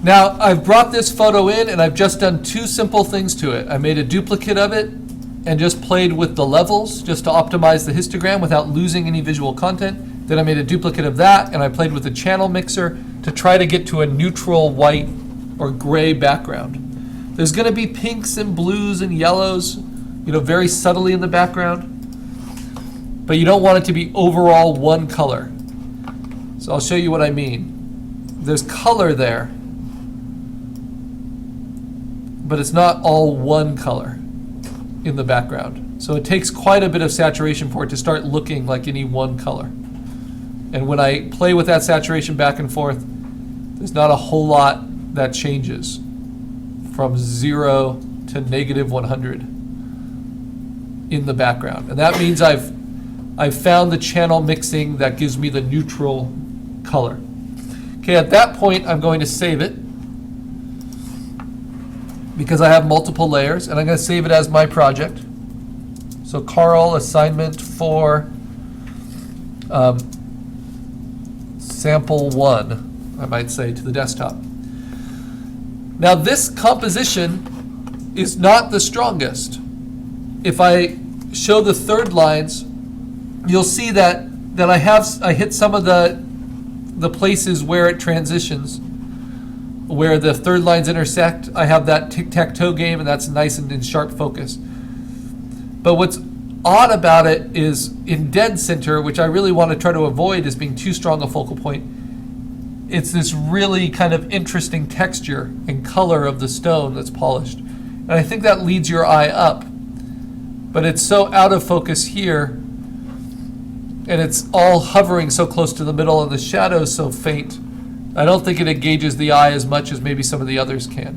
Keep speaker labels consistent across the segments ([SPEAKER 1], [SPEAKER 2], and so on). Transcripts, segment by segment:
[SPEAKER 1] Now, I've brought this photo in and I've just done two simple things to it. I made a duplicate of it and just played with the levels just to optimize the histogram without losing any visual content. Then I made a duplicate of that and I played with the channel mixer to try to get to a neutral white or gray background. There's going to be pinks and blues and yellows, very subtly in the background. But you don't want it to be overall one color. So I'll show you what I mean. There's color there, but it's not all one color in the background. So it takes quite a bit of saturation for it to start looking like any one color. And when I play with that saturation back and forth, there's not a whole lot that changes from 0 to -100 in the background. And that means I've found the channel mixing that gives me the neutral color. Okay, at that point, I'm going to save it because I have multiple layers, and I'm going to save it as my project. So Carl, assignment for sample 1, I might say, to the desktop. Now this composition is not the strongest. If I show the third lines, you'll see that I hit some of the places where it transitions, where the third lines intersect. I have that tic-tac-toe game, and that's nice and in sharp focus. But what's odd about it is in dead center, which I really want to try to avoid as being too strong a focal point, it's this really kind of interesting texture and color of the stone that's polished. And I think that leads your eye up. But it's so out of focus here, and it's all hovering so close to the middle and the shadow's so faint, I don't think it engages the eye as much as maybe some of the others can.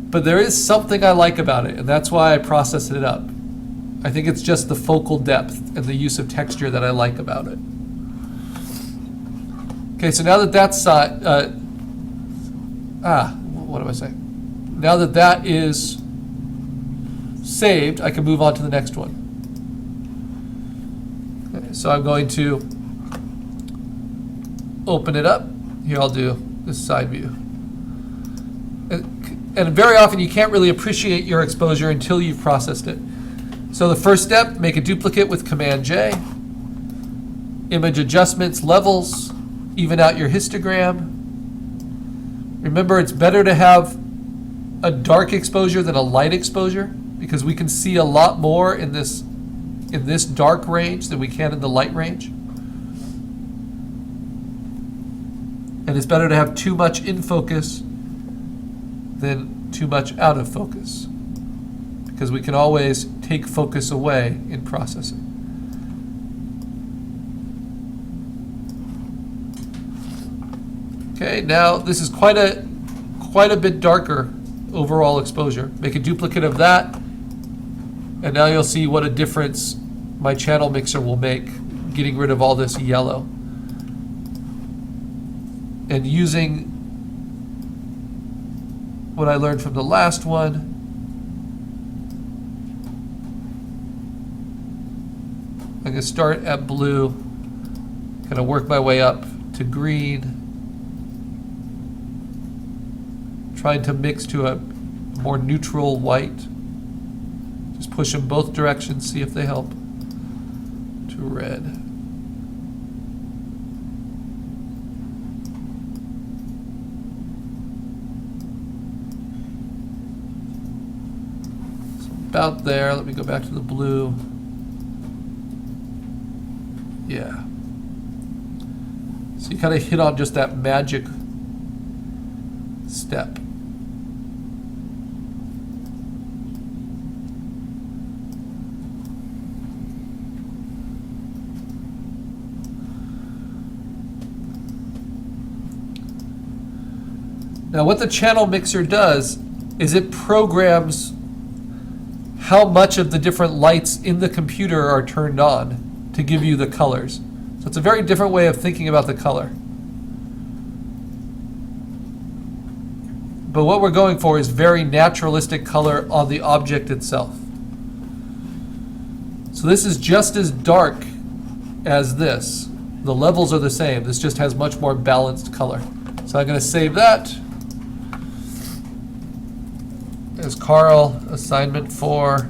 [SPEAKER 1] But there is something I like about it, and that's why I processed it up. I think it's just the focal depth and the use of texture that I like about it. Okay, so now that that's, what am I saying? Now that that is saved, I can move on to the next one. Okay, so I'm going to open it up. Here, I'll do this side view. And very often you can't really appreciate your exposure until you've processed it. So the first step, make a duplicate with Command J. Image adjustments, levels, even out your histogram. Remember, it's better to have a dark exposure than a light exposure, because we can see a lot more in this dark range than we can in the light range. And it's better to have too much in focus than too much out of focus, because we can always take focus away in processing. Okay, now this is quite a bit darker overall exposure. Make a duplicate of that, and now you'll see what a difference my channel mixer will make, getting rid of all this yellow. And using what I learned from the last one, I'm going to start at blue, kind of work my way up to green, trying to mix to a more neutral white. Just push them both directions, see if they help, to red. About there. Let me go back to the blue. Yeah. So you kind of hit on just that magic step. Now what the channel mixer does is it programs how much of the different lights in the computer are turned on to give you the colors. So it's a very different way of thinking about the color. But what we're going for is very naturalistic color on the object itself. So this is just as dark as this. The levels are the same. This just has much more balanced color. So I'm going to save that as Carl assignment for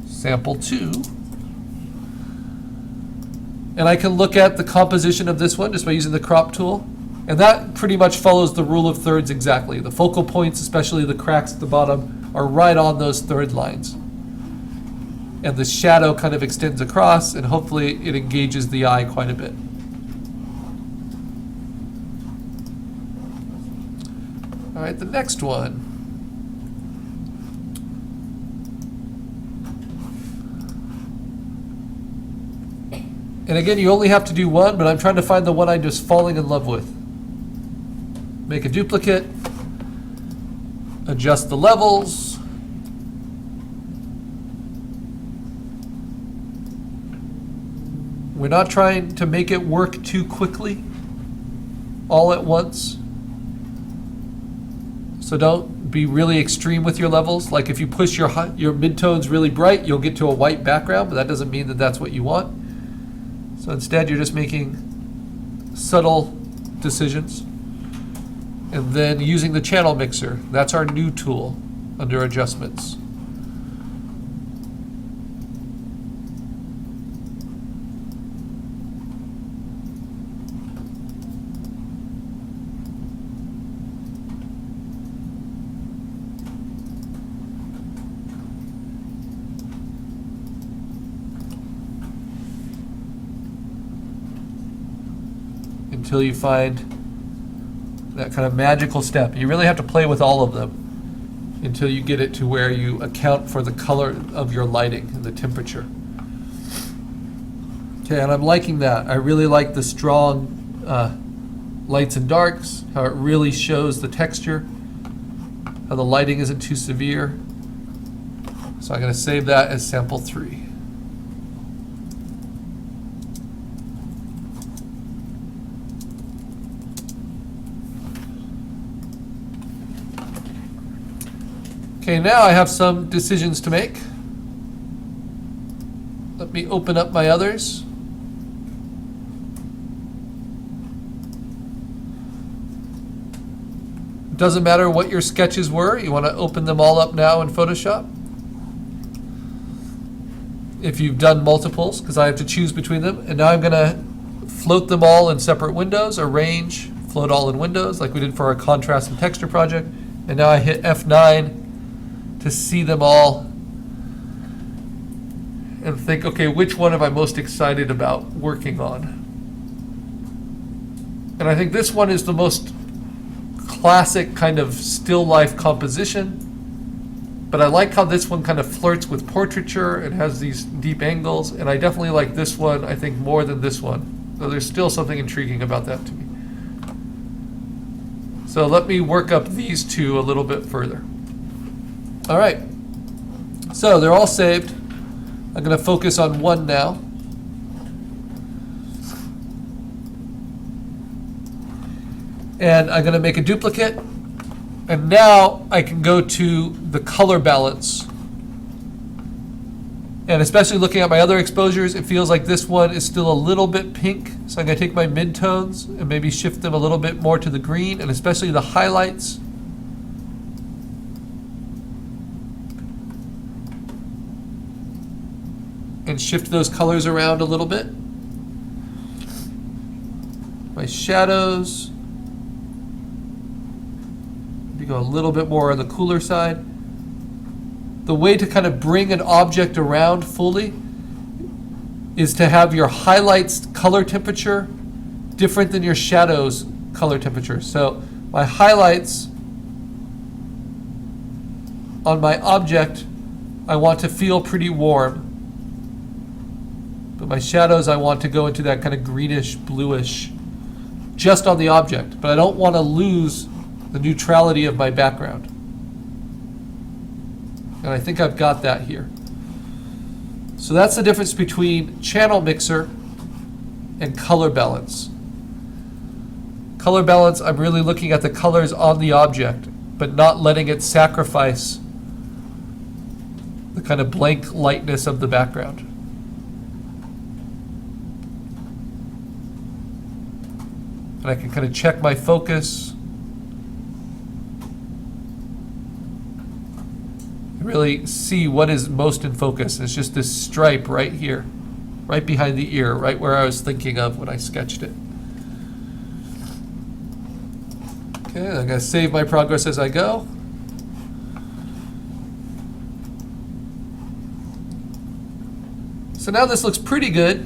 [SPEAKER 1] sample 2. And I can look at the composition of this one just by using the crop tool. And that pretty much follows the rule of thirds exactly. The focal points, especially the cracks at the bottom, are right on those third lines. And the shadow kind of extends across, and hopefully it engages the eye quite a bit. All right, the next one. And again, you only have to do one, but I'm trying to find the one I'm just falling in love with. Make a duplicate, adjust the levels. We're not trying to make it work too quickly, all at once. So don't be really extreme with your levels. Like if you push your midtones really bright, you'll get to a white background, but that doesn't mean that that's what you want. So instead, you're just making subtle decisions. And then using the channel mixer. That's our new tool under adjustments. Until you find that kind of magical step. You really have to play with all of them until you get it to where you account for the color of your lighting and the temperature. Okay, and I'm liking that. I really like the strong lights and darks, how it really shows the texture, how the lighting isn't too severe. So I'm going to save that as sample 3. Okay, now I have some decisions to make. Let me open up my others. It doesn't matter what your sketches were. You want to open them all up now in Photoshop. If you've done multiples, because I have to choose between them. And now I'm going to float them all in separate windows, arrange, float all in windows, like we did for our contrast and texture project. And now I hit F9 to see them all and think, okay, which one am I most excited about working on? And I think this one is the most classic kind of still life composition, but I like how this one kind of flirts with portraiture. It has these deep angles, and I definitely like this one, I think, more than this one. So there's still something intriguing about that to me. So let me work up these two a little bit further. All right, so they're all saved. I'm going to focus on one now. And I'm going to make a duplicate. And now I can go to the color balance. And especially looking at my other exposures, it feels like this one is still a little bit pink. So I'm going to take my midtones and maybe shift them a little bit more to the green, and especially the highlights. And shift those colors around a little bit. My shadows. Maybe go a little bit more on the cooler side. The way to kind of bring an object around fully is to have your highlights color temperature different than your shadows color temperature. So my highlights on my object, I want to feel pretty warm. But my shadows, I want to go into that kind of greenish, bluish, just on the object. But I don't want to lose the neutrality of my background. And I think I've got that here. So that's the difference between channel mixer and color balance. Color balance, I'm really looking at the colors on the object, but not letting it sacrifice the kind of blank lightness of the background. And I can kind of check my focus. Really see what is most in focus. It's just this stripe right here, right behind the ear, right where I was thinking of when I sketched it. Okay, I'm going to save my progress as I go. So now this looks pretty good.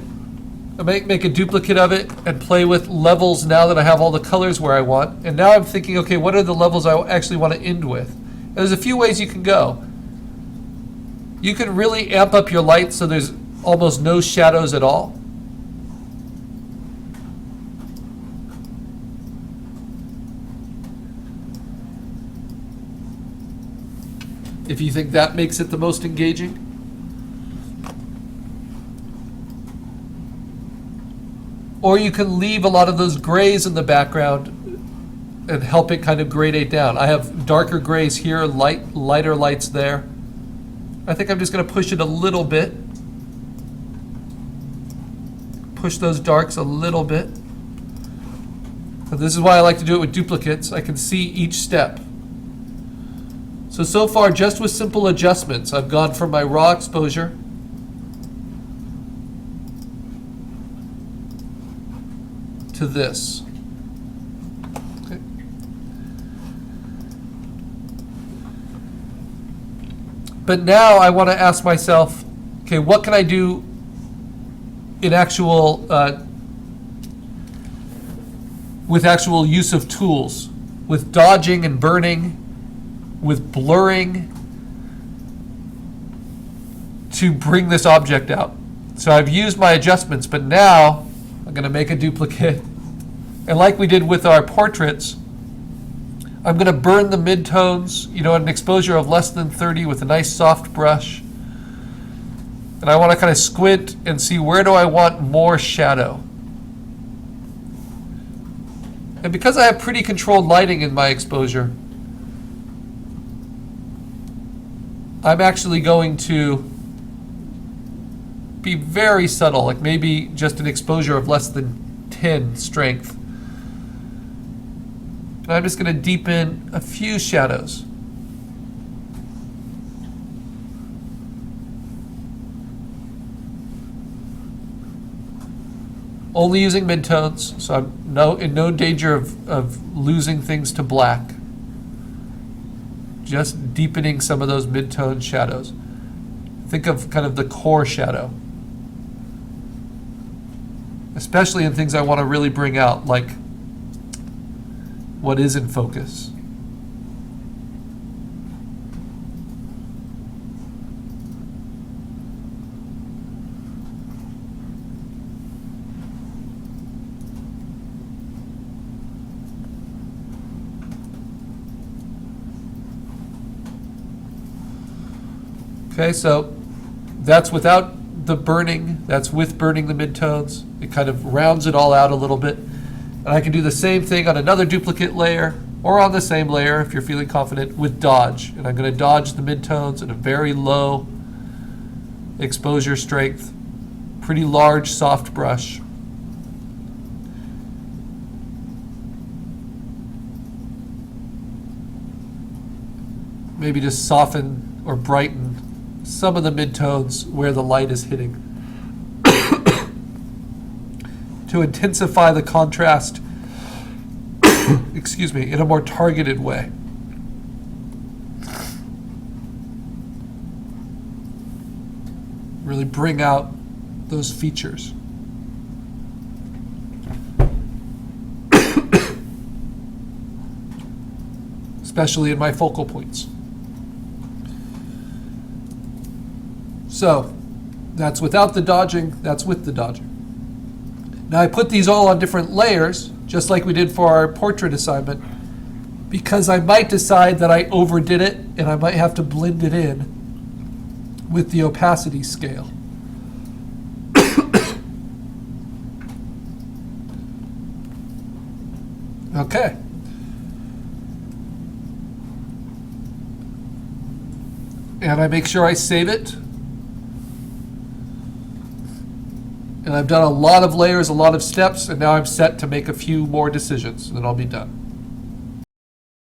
[SPEAKER 1] I might make a duplicate of it and play with levels now that I have all the colors where I want. And now I'm thinking, okay, what are the levels I actually want to end with? And there's a few ways you can go. You can really amp up your light so there's almost no shadows at all. If you think that makes it the most engaging. Or you can leave a lot of those grays in the background and help it kind of gradate down. I have darker grays here, lighter lights there. I think I'm just going to push it a little bit. Push those darks a little bit. So this is why I like to do it with duplicates. I can see each step. So far, just with simple adjustments, I've gone from my raw exposure to this. Okay. But now I want to ask myself, okay, what can I do in actual, with actual use of tools, with dodging and burning, with blurring, to bring this object out. So I've used my adjustments, but now I'm going to make a duplicate. And like we did with our portraits, I'm going to burn the midtones, at an exposure of less than 30 with a nice soft brush. And I want to kind of squint and see, where do I want more shadow? And because I have pretty controlled lighting in my exposure, I'm actually going to be very subtle, like maybe just an exposure of less than 10 strength. And I'm just going to deepen a few shadows. Only using midtones, so I'm in no danger of losing things to black. Just deepening some of those mid-tone shadows. Think of kind of the core shadow. Especially in things I want to really bring out, like what is in focus. Okay, so that's without the burning, that's with burning the midtones. It kind of rounds it all out a little bit. And I can do the same thing on another duplicate layer, or on the same layer if you're feeling confident, with dodge. And I'm going to dodge the midtones at a very low exposure strength, pretty large soft brush. Maybe just soften or brighten some of the midtones where the light is hitting to intensify the contrast, excuse me, in a more targeted way. Really bring out those features. Especially in my focal points. So that's without the dodging, that's with the dodging. Now I put these all on different layers, just like we did for our portrait assignment, because I might decide that I overdid it and I might have to blend it in with the opacity scale. Okay. And I make sure I save it. And I've done a lot of layers, a lot of steps, and now I'm set to make a few more decisions, and then I'll be done.